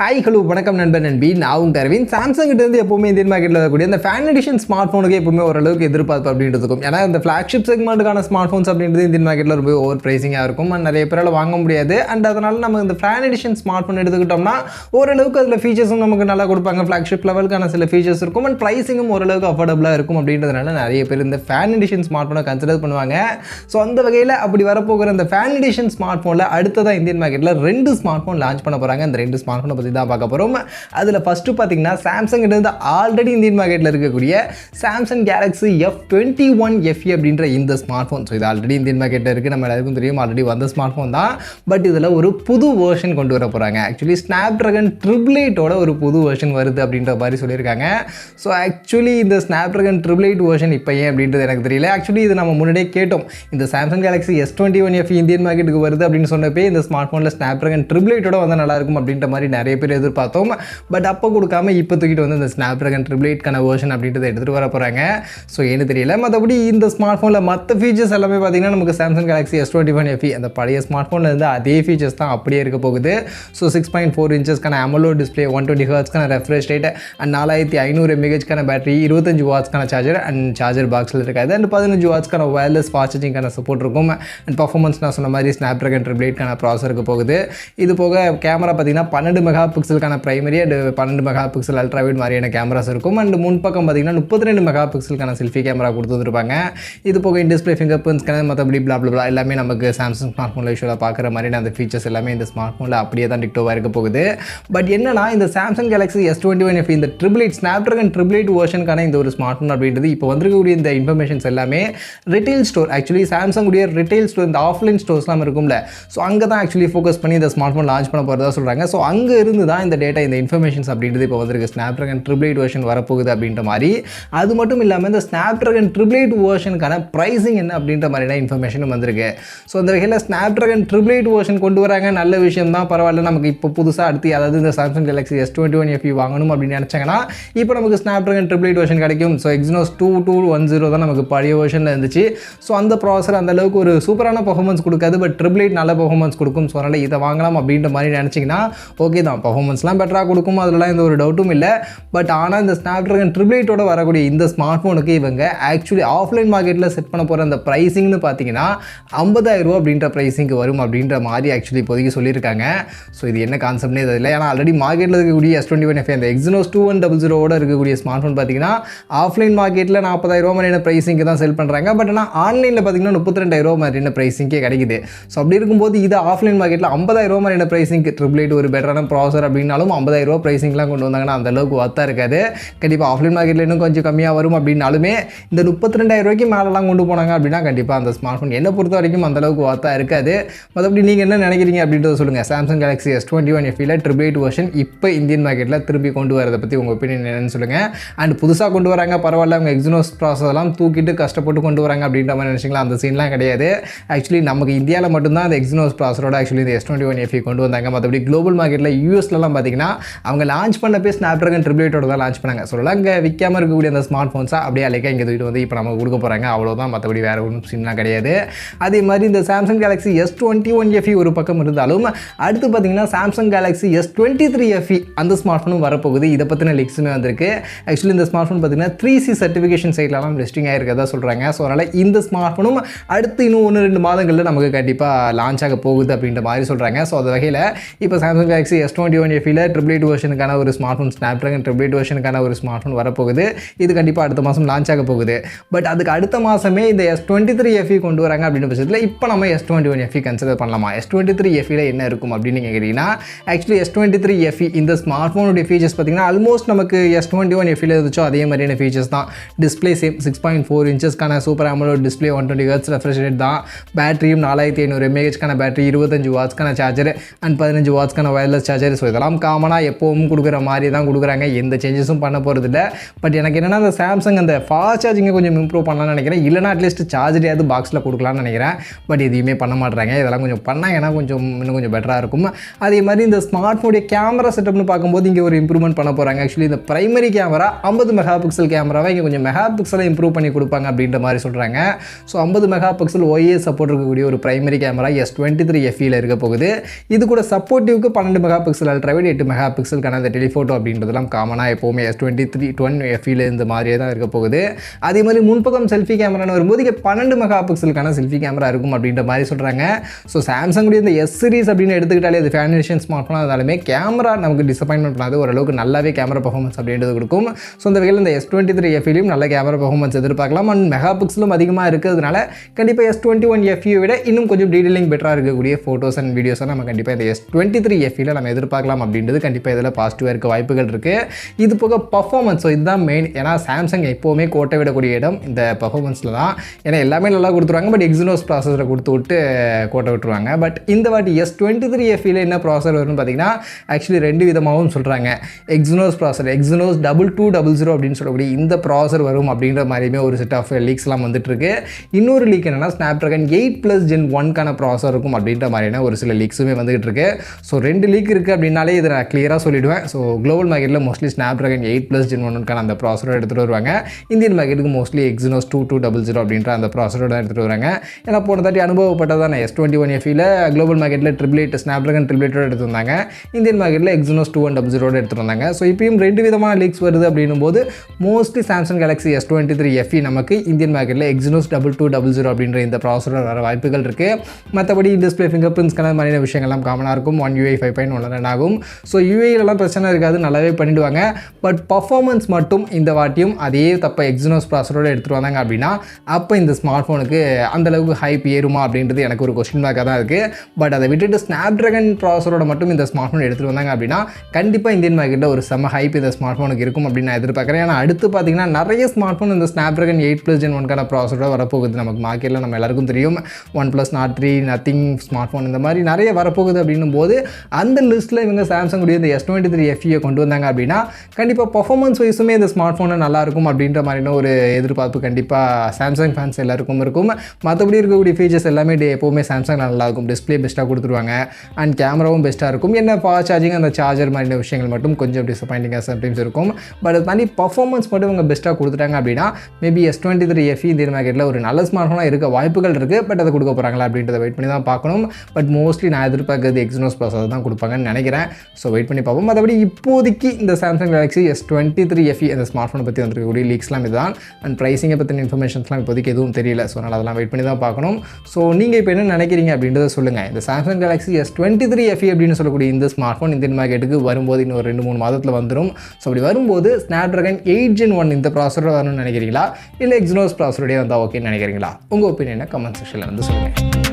Hi hello வணக்கம் நண்பன் நண்பி நான் உங்கள் அரவிந்த். சாம்சங் கிட்ட இருந்து எப்பவுமே இந்தியன் மார்க்கெட்டில் வரக்கூடிய அந்த ஃபேன் எடிஷன் ஸ்மார்ட் ஃபோனுக்கு எப்பவுமே ஓரளவுக்கு எதிர்பார்ப்பு அப்படின்றதுக்கும், ஏன்னா இந்த ஃப்ளாக்ஷிப் செக்மெண்ட்டுக்கான ஸ்மார்ட் ஃபோன்ஸ் அப்படின்றது இந்தியன் மார்க்கெட்டில் ரொம்ப ஓவர் ப்ரைஸிங்காக இருக்கும். நிறைய பேரால் வாங்க முடியாது. அண்ட் அதனால நம்ம இந்த ஃபேன் எடிஷன் ஸ்மார்ட் ஃபோன் எடுத்துக்கிட்டோம்னா ஓரளவுக்கு அதில் ஃபீச்சர்ஸும் நமக்கு நல்லா கொடுப்பாங்க. ஃப்ளாக்ஷிப் லெவலுக்கான சில ஃபீச்சர்ஸ் இருக்கும் அண்ட் ப்ரைஸிங்கும் ஓரளவுக்கு அஃபோர்டபுளாக இருக்கும். அப்படின்றதுனால நிறைய பேர் இந்த ஃபேன் எடிஷன் ஸ்மார்ட் ஃபோனை கன்சிடர் பண்ணுவாங்க. ஸோ அந்த வகையில் அப்படி வரப்போகிற இந்த ஃபேன் எடிஷன் ஸ்மார்ட் ஃபோனில் அடுத்ததாக இந்தியன் மார்க்கெட்டில் 2 ஸ்மார்ட் ஃபோன் லான்ச் பண்ண போகிறாங்க. அந்த 2 ஸ்மார்ட் ஃபோனை பற்றி தான் பார்க்க போகிறோம். அதில் ஃபஸ்ட்டு பார்த்தீங்கன்னா சாம்சங் இருந்து ஆல்ரெடி இந்தியன் மார்க்கெட்டில் இருக்கக்கூடிய சாம்சங் கேலக்ஸி S21 FE அப்படின்ற இந்த ஸ்மார்ட் ஃபோன். ஸோ இது ஆல்ரெடி இந்தியன் மார்க்கெட்டில் இருக்குது, நம்ம எல்லாருக்கும் தெரியும், ஆல்ரெடி வந்த ஸ்மார்ட் ஃபோன் தான். பட் இதில் ஒரு புது வெர்ஷன் கொண்டு வர போகிறாங்க. ஆக்சுவலி Snapdragon 888 ஒரு புது வெர்ஷன் வருது அப்படின்ற மாதிரி சொல்லியிருக்காங்க. ஸோ ஆக்சுவலி இந்த Snapdragon 888 வெர்ஷன் இப்போ ஏன் அப்படின்றது எனக்கு தெரியல. ஆக்சுவலி இது நம்ம முன்னாடியே கேட்டோம், இந்த Samsung Galaxy S21 FE Indian மார்க்கெட்டுக்கு வருது அப்படின்னு சொன்னப்போ இந்த ஸ்மார்ட் ஃபோனில் Snapdragon 888 வந்தால் நல்லாயிருக்கும் அப்படின்ற மாதிரி நிறைய பேர் எதிர்பார்த்தோம். பட் அப்போ கொடுக்காம இப்போ தூக்கிட்டு வந்து இந்த Snapdragon 888 வெர்ஷன் அப்படின்றத எடுத்துகிட்டு வர போகிறாங்க. ஸோ ஏன்னு தெரியல. மற்றபடி இந்த ஸ்மார்ட் ஃபோனில் மற்ற ஃபீச்சர்ஸ் எல்லாமே பார்த்தீங்கன்னா நமக்கு சாம்சங் கேலக்ஸி S21 FE அந்த பழைய ஸ்மார்ட் ஃபோனில் இருந்து அதே ஃபீச்சர்ஸ் தான் அப்படியே இருக்க போகுது. ஸோ 6.4 இன்ச்சஸ்க்கான AMOLED டிஸ்பிளே, 120 ஹெர்ட்ஸ்க்கான ரெஃப்ரெஷ் ரேட் அண்ட் 4500 mAhக்கான பேட்டரி, 25 வாட்ஸ்க்கான சார்ஜர் அண்ட் சார்ஜர் பாக்ஸில் இருக்காது. அண்ட் 15 வாட்ஸ்க்கான வயர்லெஸ் ஃபாஸ்ட் சார்ஜிங்கான சப்போர்ட் இருக்கும். அண்ட் பர்ஃபார்மன்ஸ் நான் சொன்ன மாதிரி Snapdragon 888 ப்ராசருக்கு போகுது. இது போக கேமரா பார்த்தீங்கன்னா 12 மெகா பிக்சலுக்கான primary and 12 mega pixel ultrawide மாதிரியான கேமராஸ் இருக்கும். அண்ட் முன்பக்கம் பார்த்தீங்கன்னா 32 மெகா பிக்சலுக்கான செல்ஃபி கேமரா கொடுத்துருப்பாங்க. இது போக in display finger print scanner மற்றபடி பிளா எல்லாமே நமக்கு சாம்சங் ஸ்மார்ட் ஃபோனில் யூஸ்வலாக பார்க்குற மாதிரியான அந்த ஃபீச்சர்ஸ் எல்லாமே இந்த ஸ்மார்ட் ஃபோனில் அப்படியே தான் டிக்டோவாக இருக்க போகுது. பட் என்னன்னா இந்த சாம்சங் கேலக்ஸி S21 FE இந்த Snapdragon 888 வெர்ஷனுக்கான இந்த ஒரு ஸ்மார்ட் ஃபோன் அப்படின்றது இப்போ வந்திருக்கக்கூடிய இந்த இன்ஃபர்மேஷன்ஸ் எல்லாமே ரிட்டைல் ஸ்டோர், ஆக்சுவலி சாம்சங் உடைய ரிட்டைல் ஸ்டோர், இந்த ஆஃப்லைன் ஸ்டோர்ஸ்லாம் இருக்கும்ல, ஸோ அங்கே தான் ஆக்சுவலி ஃபோக்கஸ் பண்ணி இந்த ஸ்மார்ட் ஃபோன் லான்ச் பண்ண போகிறதா சொல்கிறாங்க. ஸோ அங்கே இருந்து தான் இந்த டேட்டா, இந்த இன்ஃபர்மேஷன்ஸ் அப்படின்றது இப்போ வந்திருக்கு. Snapdragon 888 வெர்ஷன் வரப்போகுது அப்படின்ற மாதிரி. அது மட்டும் இல்லாமல் இந்த Snapdragon 888 வெர்ஷனுக்கான ப்ரைஸிங் என்ன அப்படின்ற மாதிரியான இன்ஃபர்மேஷனும் வந்திருக்கு. ஸோ அந்த வகையில் Snapdragon 888 வெர்ஷன் கொண்டு வராங்க, நல்ல விஷயம் தான், பரவாயில்ல. நமக்கு இப்போ புதுசாக அடுத்து அதாவது இந்த சாம்சங் கேலக்ஸி S21 FE வாங்கணும் அப்படின்னு நினச்சாங்கன்னா இப்போ நமக்கு Snapdragon 888 வெர்ஷன் கிடைக்கும். ஸோ Exynos 2210 தான் நமக்கு பழைய வெர்ஷனில் இருந்துச்சு. ஸோ அந்த ப்ராசர் அந்த அளவுக்கு ஒரு சூப்பரான பர்ஃபார்மன்ஸ் கொடுக்காது, பட் 888 நல்ல பர்ஃபார்மன்ஸ் கொடுக்கும். ஸோ அதனால் இதை வாங்கலாம் அப்படின்ற மாதிரி நினச்சிங்கன்னா ஓகே தான், பர்ஃபார்மன்ஸ்லாம் பெட்டராக கொடுக்கும், அதெல்லாம் எந்த ஒரு டவுட்டும் இல்லை. பட் ஆனால் இந்த Snapdragon 888 வரக்கூடிய இந்த ஸ்மார்ட் ஃபோனுக்கு இவங்க ஆக்சுவலி ஆஃப்லைன் மார்க்கெட்டில் செட் பண்ண போகிற அந்த ப்ரைஸிங்னு பார்த்தீங்கன்னா 50,000 ரூபா அப்படின்ற ப்ரைஸிங்க்கு வரும் அப்படின்ற மாதிரி ஆக்சுவலி இப்போதைக்கு சொல்லியிருக்காங்க. ஸோ இது என்ன கான்செப்ட்னே தெரியல. ஏன்னா ஆல்ரெடி மார்க்கெட்டில் இருக்கக்கூடிய S21 FE அந்த Exynos 2100 இருக்கக்கூடிய ஸ்மார்ட் ஃபோன் பார்த்தீங்கன்னா ஆஃப்லைன் மார்க்கெட்டில் 40,000 ரூபா மாதிரியான ப்ரைஸிங்க்கு தான் செல் பண்ணுறாங்க. பட் ஆனால் ஆன்லைனில் பார்த்தீங்கன்னா 32,000 ரூபா மாதிரியான ப்ரைஸிங்கே கிடைக்குது. ஸோ அப்படி இருக்கும்போது இது ஆஃப்லைன் மார்க்கெட்டில் 50,000 ரூபா மாதிரியான ப்ரைஸிங்க்கு 888 ஒரு பெட்டரான ப்ராசர் அப்படின்னாலும் 50,000 ரூபா ப்ரைஸிங்லாம் கொண்டு வந்தாங்கன்னா அந்த அளவுக்கு ஒர்த்தாக இருக்காது. கண்டிப்பாக ஆஃப்லைன் மார்க்கெட்டில் இன்னும் கொஞ்சம் கம்மியாக வரும் அப்படின்னாலுமே இந்த 32,000 ரூபாய்க்கு மேலெலாம் கொண்டு போனாங்க அப்படின்னா கண்டிப்பாக அந்த ஸ்மார்ட் ஃபோன் என்னை பொறுத்த வரைக்கும் அந்த அளவுக்கு ஒர்த்தாக இருக்காது. மற்றபடி நீங்கள் என்ன நினைக்கிறீங்க அப்படின்றத சொல்லுங்கள். Samsung Galaxy S21 FE 888 version இப்போ இந்தியன் மார்க்கெட்டில் திருப்பி கொண்டு வரதை பற்றி உங்கள் ஒப்பீனியன் என்னன்னு சொல்லுங்கள். அண்ட் புதுசாக கொண்டு வராங்க, பரவாயில்ல, அவங்க Exynos ப்ராசஸ்லாம் தூக்கிட்டு கஷ்டப்பட்டு கொண்டு வராங்க அப்படின்ற மாதிரி நினச்சிங்களா? அந்த சீன்லாம் கிடையாது. ஆக்சுவலி நமக்கு இந்தியாவில் மட்டும்தான் அந்த Exynos ப்ராசரோட ஆக்சுவலி இந்த S21 FE கொண்டு வந்தாங்க. மற்றபடி குளோபல் மார்க்கெட்டில் யூஎஸ்லாம் பார்த்தீங்கன்னா அவங்க லான்ச் பண்ணப்பே Snapdragon 888 தான் லான்ச் பண்ணாங்க. சொல்லலாம் அங்கே விற்காமல் இருக்கக்கூடிய அந்த ஸ்மார்ட் ஃபோன்ஸாக அப்படியே அலைக்கா இங்கே தூக்கிட்டு வந்து இப்போ நமக்கு கொடுக்க போகிறாங்க, அவ்வளோதான். மற்றபடி வேறு ஒன்றும் சீன்லாம் கிடையாது. அதே மாதிரி இந்த சாம்சங் கேலக்ஸி S21 FE ஒரு பக்கம் இருந்தாலும் அடுத்து பார்த்தீங்கன்னா சாம்சங் கேலக்ஸி S23 FE அந்த ஸ்மார்ட் ஃபோனும் வரப்போகுது. இதை பற்றின லிக்ஸுமே வந்திருக்கு. ஆக்சுவலி இந்த ஸ்மார்ட் ஃபோன் பார்த்தீங்கன்னா 3C சர்டிஃபிகேஷன் சைட்லாம் லிஸ்டிங் ஆகிருக்கதா சொல்கிறாங்க. ஸோ அதனால் இந்த ஸ்மார்ட் ஃபோனும் அடுத்து இன்னும் 1-2 மாதங்களில் நமக்கு கண்டிப்பாக லான்ச் ஆக போகுது அப்படின்ற மாதிரி சொல்கிறாங்க. ஸோ அந்த வகையில் இப்போ சாம்சங் கேலக்ஸி S21 FE 888 வெர்ஷனுக்கான ஒரு ஸ்மார்ட் ஃபோன், Snapdragon 888 வெர்ஷனுக்கான ஒரு ஸ்மார்ட் ஃபோன் வரப்போகுது. இது கண்டிப்பாக அடுத்த மாதம் லான்ச் ஆக போகுது. பட் அதுக்கு அடுத்த மாதமே இந்த S23 FE கொண்டு வராங்க அப்படின்ற பட்சத்தில் இப்போ நம்ம S21 FE கன்சிடர் பண்ணலாமா? S23 FE என்ன இருக்கும் அப்படின்னு நீங்கள் கேட்டிங்கன்னா ஆக்சுவலி S23 FE இந்த ஸ்மார்ட் ஃபோனுடைய ஃபீச்சர்ஸ் பார்த்தீங்கன்னா ஆல்மோஸ்ட் நமக்கு S21 FE இருந்துச்சோ அதே மாதிரியான ஃபீச்சர்ஸ் தான். டிஸ்பிளே சேம் 6.4 இன்ச்சஸ்க்கான super AMOLED display, 120 hertz refresh rate தான். பேட்டரியும் 4500 mAhக்கான பேட்டரி, 25 வாட்ஸ்க்கான சார்ஜர் அண்ட் 15 வாட்ஸ்க்கான வயர்லெஸ் சார்ஜர். ஸோ இதெல்லாம் காமனாக எப்போவும் கொடுக்குற மாதிரி தான் கொடுக்குறாங்க, எந்த சேஞ்சஸும் பண்ண போகிறது இல்லை. பட் எனக்கு என்னென்னா அந்த சாம்சங் அந்த ஃபாஸ்ட் சார்ஜிங்கை கொஞ்சம் இம்ப்ரூவ் பண்ணலாம்னு நினைக்கிறேன், இல்லைனா அட்லீஸ்ட் சார்ஜரையாவது பாக்ஸில் கொடுக்கலாம்னு நினைக்கிறேன். பட் எதுவுமே பண்ண மாட்டாங்க. இதெல்லாம் கொஞ்சம் பண்ணாங்கன்னா இன்னும் கொஞ்சம் பெட்டராக இருக்கும். அதே மாதிரி இந்த ஸ்மார்ட் ஃபோனுடைய கேமரா செட்டப்னு பார்க்கும்போது இங்கே ஒரு இம்ப்ரூவ்மெண்ட் பண்ண போகிறாங்க. ஆக்சுவலி இந்த பிரைமரி கேமரா 50 மெகா பிக்சல் கேமராவை இங்கே கொஞ்சம் மெகா பிக்சலை இம்ப்ரூவ் பண்ணி கொடுப்பாங்க அப்படின்ற மாதிரி சொல்கிறாங்க. So 50 mega pixel OIS support இருக்கக்கூடிய ஒரு பிரைமரி கேமரா S23 FE இருக்க போகுது. இது கூட சப்போர்ட்டிவ்க்கு 12 mega pixel pixel ultra wide 8 mega பிக்சலுக்கான அந்த டெலிஃபோட்டோ அப்படின்றதுலாம் காமனாக எப்போவுமே S23 FE இந்த மாதிரியே தான் இருக்க போகுது. அதே மாதிரி முன்பக்கம் செல்ஃபி கேமரான்னு வரும்போது இங்கே 12 மெகா பிக்சலுக்கான செல்ஃபி கேமரா இருக்கும் அப்படின்ற மாதிரி சொல்கிறாங்க. ஸோ சாம்சங்குடைய இந்த S சீரிஸ் அப்படின்னு எடுத்துக்கிட்டாலே அது ஃபேன் எடிஷன் ஸ்மார்ட் ஃபோனாக இருந்தாலுமே கேமரா நமக்கு டிசப்பாயின்மெண்ட் பண்ணாது, ஓரளவுக்கு நல்லாவே கேமரா பர்ஃபார்மன்ஸ் அப்படின்றது கொடுக்கும். ஸோ இந்த வகையில் இந்த S23 FEலையும் நல்ல கேமரா பர்ஃபார்மன்ஸ் எதிர்பார்க்கலாம். அண்ட் மெகா பிக்சலும் அதிகமாக இருக்கிறதுனால கண்டிப்பாக S21 FE விட இன்னும் கொஞ்சம் டீடைலிங் பெட்டராக இருக்கக்கூடிய ஃபோட்டோஸ் அண்ட் வீடியோஸை நம்ம கண்டிப்பாக இந்த S23 FEல நம்ம எதிர்பார்க்கலாம் அப்படின்றது கண்டிப்பாக இதில் பாசிட்டிவாக இருக்க வாய்ப்புகள் இருக்குது. இது போக பர்ஃபார்மன்ஸ், ஸோ இதுதான் மெயின். ஏன்னா சாம்சங் எப்போவுமே கோட்டை விடக்கூடிய இடம் இந்த பர்ஃபார்மன்ஸில் தான். ஏன்னா எல்லாமே நல்லா கொடுத்துருவாங்க, பட் எக்ஸினோஸ் ப்ராசஸரை கொடுத்து விட்டு கோட்டை விட்டுருவாங்க. பட் இந்த வாட்டி S23 FEல என்ன ப்ராசஸர் வரும்னு பார்த்தீங்கன்னா ஆக்சுவலி 2 விதமாகவும் சொல்கிறாங்க. எக்ஸினோஸ் ப்ராசஸர், எக்ஸினோஸ் 2200 அப்படின்னு சொல்லக்கூடிய இந்த ப்ராசஸர் வரும் அப்படின்ற மாதிரியுமே ஒரு செட் ஆஃப் லீக்ஸ்லாம் வந்துட்டுருக்கு. இன்னொரு லீக் என்னென்னா Snapdragon 8+ Gen 1க்கான ப்ராசஸர் இருக்கும் அப்படின்ற மாதிரியான ஒரு சில லீக்ஸுமே வந்துகிட்டு இருக்கு. ஸோ 2 லீக் இருக்குது அப்படின்னாலே இதை நான் கிளியராக சொல்லிவிடுவேன். ஸோ குளோபல் மார்க்கெட்டில் மோஸ்ட்லி Snapdragon 8+ Gen 1க்கான அந்த ப்ராசஸரை எடுத்துகிட்டு வருவாங்க. இந்தியன் மார்க்கெட்டுக்கு மோஸ்ட்லி எக்ஸினோஸ் 2200 அப்படின்ற அந்த ப்ராசஸரோட தான் எடுத்துகிட்டு வராங்க. ஏன்னா போன தாட்டி அனுபவப்பட்டதான் S21 FEல குளோபல் மார்க்கெட்டில் 888 Snapdragon 888 எடுத்து வந்தாங்க. இந்தியன் மார்க்கெட்டில் எக்ஸினோஸ் 2100 எடுத்துகிட்டு வந்தாங்க. ஸோ இப்பயும் 2 விதமான லீக்ஸ் வருது அப்படின்னும் போது mostly Samsung Galaxy S23 FE நமக்கு இந்தியன் மார்க்கெட்டில் எக்ஸினோஸ் 2200 அப்படின்ற இந்த ப்ராசஸர் வர வாய்ப்புகள் இருக்குது. மற்றபடி டிஸ்பிளே ஃபிங்கர் பிரிண்ட்ஸ்க்கான மாதிரியான விஷயங்கள்லாம் காமனாக இருக்கும். One UI 5.1 ரன் ஆகும். ஸோ யூஏலாம் பிரச்சனை இருக்காது, நல்லாவே பண்ணிவிடுவாங்க. பட் பர்ஃபார்மன்ஸ் மட்டும் இந்த வாட்டியும் அதே தப்ப எக்ஸினோஸ் ப்ராசஸரோடு எடுத்துகிட்டு வந்தாங்க அப்படின்னா அப்போ இந்த ஸ்மார்ட் ஃபோனுக்கு அந்தளவுக்கு ஹைப் ஏறுமா அப்படின்றது எனக்கு ஒரு கொஸ்டின் மார்க்காக தான் இருக்குது. பட் அதை விட்டுட்டு Snapdragon ப்ராசஸரோட மட்டும் இந்த ஸ்மார்ட் ஃபோன் எடுத்துகிட்டு வந்தாங்க அப்படின்னா கண்டிப்பாக இந்தியன் மார்க்கெட்டில் ஒரு செம்ம ஹைப் இந்த ஸ்மார்ட் ஃபோனுக்கு இருக்கும் அப்படின்னு நான் எதிர்பார்க்குறேன். ஏன்னா அடுத்து பார்த்தீங்கன்னா நிறைய ஸ்மார்ட் ஃபோன் இந்த Snapdragon 8+ Gen 1க்கான ப்ராசஸரோட வரப்போகுது. நமக்கு மார்க்கெட்டில் நம்ம எல்லாருக்கும் தெரியும் OnePlus Nord 3, Nothing smart phone இந்த மாதிரி நிறைய வரப்போகுது அப்படின்னும் போது அந்த லிஸ்ட்டில் இவங்க சாம்சங் உடைய இந்த S23 FE கொண்டு வந்தாங்க அப்படின்னா கண்டிப்பாக பர்ஃபார்மன்ஸ் வைஸுமே இந்த ஸ்மார்ட் ஃபோனை நல்லாயிருக்கும் அப்படின்ற மாதிரியான ஒரு எதிர்பார்ப்பு கண்டிப்பாக சாம்சங் ஃபேன்ஸ் எல்லாருக்கும் இருக்கும். மற்றபடி இருக்கக்கூடிய ஃபீச்சர்ஸ் எல்லாமே எப்போவுமே சாம்சங் நல்லாயிருக்கும். டிஸ்பிளே பெஸ்ட்டாக கொடுத்துருவாங்க அண்ட் கேமராவும் பெஸ்ட்டாக இருக்கும். என்ன ஃபாஸ்ட் சார்ஜிங் அந்த சார்ஜர் மாதிரியான விஷயங்கள் மட்டும் கொஞ்சம் டிசப்பாயிண்டிங்காக சம்டைம்ஸ் இருக்கும். பட் அது தாண்டி பர்ஃபார்மன்ஸ் மட்டும் இவங்க பெஸ்ட்டாக கொடுத்துட்டாங்க அப்படின்னா மேபி S23 FE இந்த மார்க்கெட்டில் ஒரு நல்ல ஸ்மார்ட் ஃபோனாக இருக்க வாய்ப்புகள் இருக்குது. பட் அதை கொடுக்க போகிறாங்களா அப்படின்றத வெயிட் பண்ணி தான் பார்க்கணும். பட் மோஸ்ட்லி நான் எதிர்பார்க்குறது எக்ஸினோஸ் ப்ராசஸர் தான் கொடுப்பாங்கன்னு நினைக்கிறேன். ஸோ வெயிட் பண்ணி பார்ப்போம். மற்றபடி இப்போதைக்கு இந்த சாம்சங் கேலக்ஸி S23 FE அந்த ஸ்மார்ட் ஃபோனை பற்றி வந்திருக்கக்கூடிய லீக்ஸ்லாம் இதுதான். அண்ட் ப்ரைஸிங்கை பற்றின இன்ஃபர்மேஷன்ஸ்லாம் இப்போதைக்கு எதுவும் தெரியல. ஸோ அதனால் அதெல்லாம் வெயிட் பண்ணி தான் பார்க்கணும். ஸோ நீங்கள் இப்போ என்ன நினைக்கிறீங்க அப்படின்றத சொல்லுங்கள். இந்த சாம்சங் கேலக்ஸி S23 FE அப்படின்னு சொல்லக்கூடிய இந்த ஸ்மார்ட் ஃபோன் இந்தியன் மார்க்கெட்டுக்கு வரும்போது இன்னும் 2-3 மாதத்தில் வந்துடும். ஸோ அப்படி வரும்போது Snapdragon 8 Gen 1 இந்த ப்ராசஸரோட வரணும்னு நினைக்கிறீங்களா, இல்லை எக்ஸினோஸ் ப்ராசஸரோடய வந்தால் ஓகேன்னு நினைக்கிறீங்களா? உங்கள் ஒப்பீனியனை கமெண்ட் செக்ஷனில் வந்து சொல்லுங்கள்.